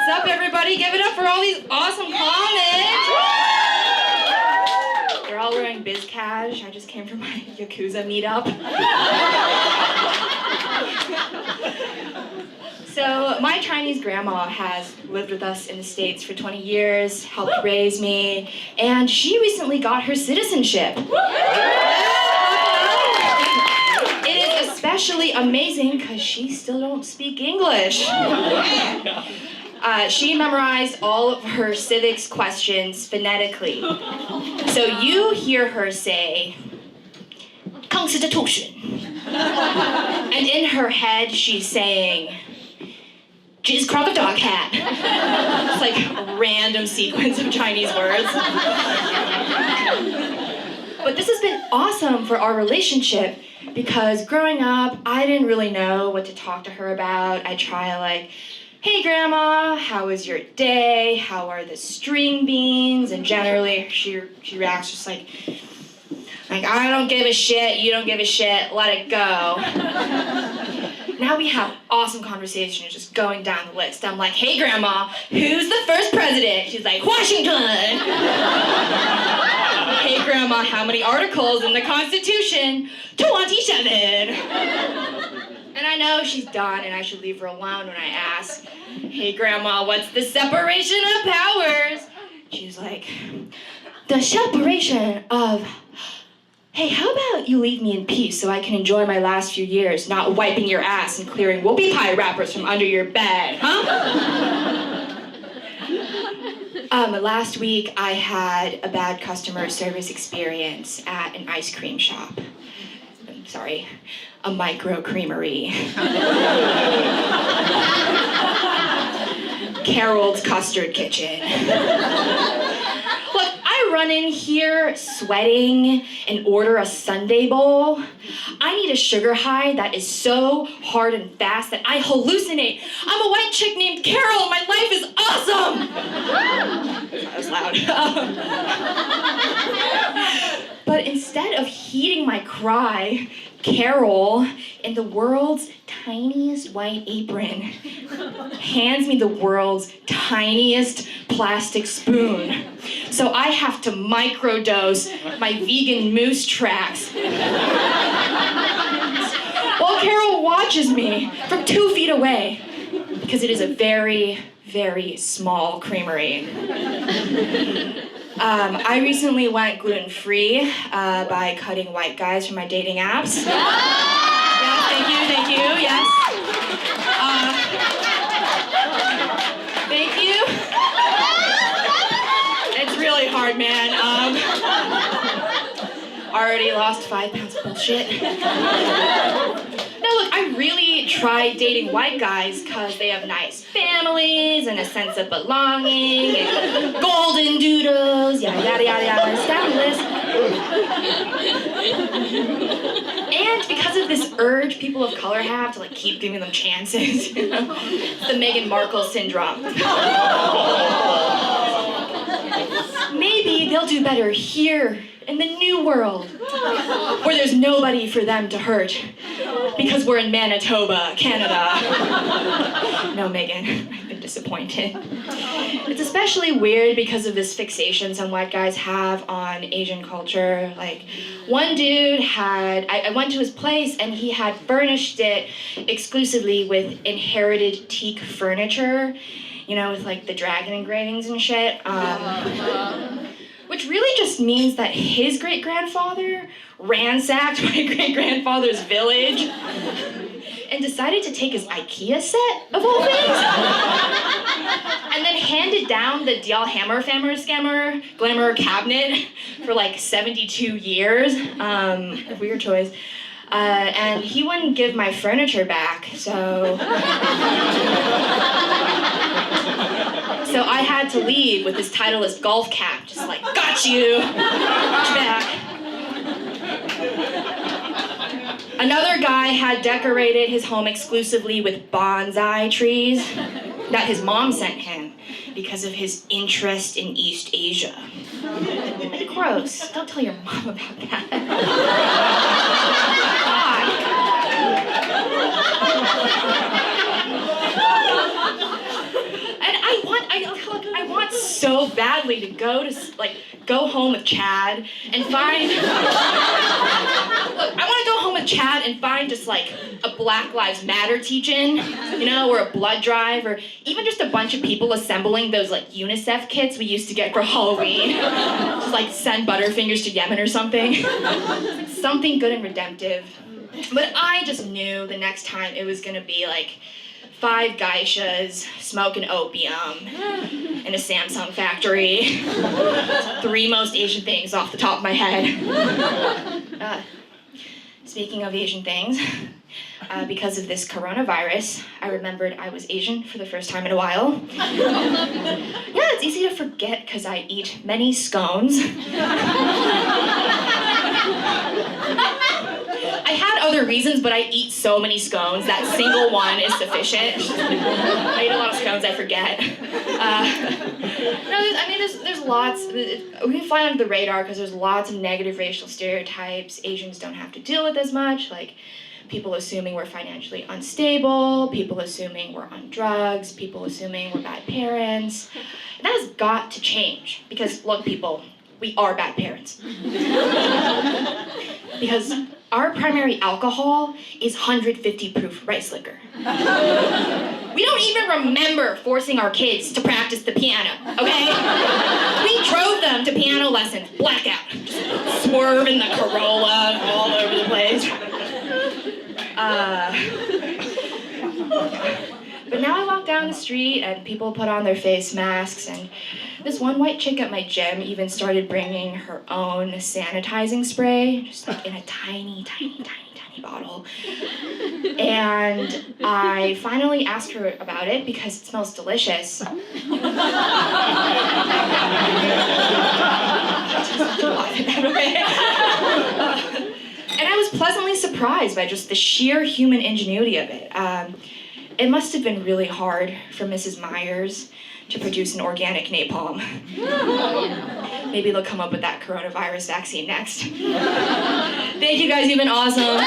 What's up, everybody? Give it up for all these awesome comics. They're all wearing biz cash. I just came from my Yakuza meetup. So my Chinese grandma has lived with us in the States for 20 years, helped raise me, and she recently got her citizenship. It is especially amazing because she still don't speak English. She memorized all of her civics questions phonetically. So you hear her say, Constitution. And in her head, she's saying, Jizz crocodile cat. It's like a random sequence of Chinese words. But this has been awesome for our relationship because growing up, I didn't really know what to talk to her about. I'd try like, hey grandma, how was your day? How are the string beans? And generally she reacts just like, I don't give a shit, you don't give a shit, let it go. Now we have awesome conversations just going down the list. I'm like, hey grandma, who's the first president? She's like, Washington. Hey grandma, how many articles in the Constitution? 27. And I know she's done and I should leave her alone when I ask, hey grandma, what's the separation of powers? She's like, the separation of, hey, how about you leave me in peace so I can enjoy my last few years, not wiping your ass and clearing whoopie pie wrappers from under your bed, huh? Last week I had a bad customer service experience at an ice cream shop. Sorry, a micro creamery. Carol's Custard Kitchen. Look, I run in here sweating and order a sundae bowl. I need a sugar high that is so hard and fast that I hallucinate. I'm a white chick named Carol. My life is awesome. That was loud. But instead of heeding my cry, Carol, in the world's tiniest white apron, hands me the world's tiniest plastic spoon. So I have to microdose my vegan moose tracks. While Carol watches me from 2 feet away, because it is a very, very small creamery. I recently went gluten-free by cutting white guys from my dating apps. Yeah, thank you, yes. Thank you. It's really hard, man. Already lost 5 pounds of bullshit. No, look, I really tried dating white guys because they have nice families and a sense of belonging and golden doodles, yada, yada, yada, yada, it's down the list. And because of this urge people of color have to keep giving them chances, you know? It's the Meghan Markle syndrome. Maybe they'll do better here in the new world, where there's nobody for them to hurt, because we're in Manitoba, Canada. No, Megan, I've been disappointed. It's especially weird because of this fixation some white guys have on Asian culture. One dude I went to his place and he had furnished it exclusively with inherited teak furniture, with the dragon engravings and shit. Which really just means that his great-grandfather ransacked my great-grandfather's village and decided to take his IKEA set, of all things, and then handed down the Dial Hammer Scammer Glamour cabinet for 72 years. Weird choice. And he wouldn't give my furniture back, so I had to leave with this Titleist golf cap, just got you, got you back. Another guy had decorated his home exclusively with bonsai trees that his mom sent him because of his interest in East Asia. Gross, don't tell your mom about that. And I so badly to go home with Chad and find. Look, I want to go home with Chad and find just like a Black Lives Matter teach-in, or a blood drive, or even just a bunch of people assembling those like UNICEF kits we used to get for Halloween. Just like send Butterfingers to Yemen or something. Something good and redemptive. But I just knew the next time it was gonna be like 5 geishas smoking opium in a Samsung factory. 3 most Asian things off the top of my head. Speaking of Asian things, because of this coronavirus, I remembered I was Asian for the first time in a while. Yeah, it's easy to forget because I eat many scones. I had other reasons, but I eat so many scones that single one is sufficient. I eat a lot of scones, I forget. There's lots. We fly under the radar because there's lots of negative racial stereotypes Asians don't have to deal with as much, like people assuming we're financially unstable, people assuming we're on drugs, people assuming we're bad parents. And that has got to change because, look, people, we are bad parents. Because our primary alcohol is 150 proof rice liquor. We don't even remember forcing our kids to practice the piano, okay? We drove them to piano lessons, blackout, just swerving the Corolla all over the place. But now I walk down the street and people put on their face masks, and this one white chick at my gym even started bringing her own sanitizing spray, just like in a tiny, tiny, tiny, tiny bottle. And I finally asked her about it because it smells delicious. And I was pleasantly surprised by just the sheer human ingenuity of it. It must have been really hard for Mrs. Myers to produce an organic napalm. Maybe they'll come up with that coronavirus vaccine next. Thank you guys, you've been awesome.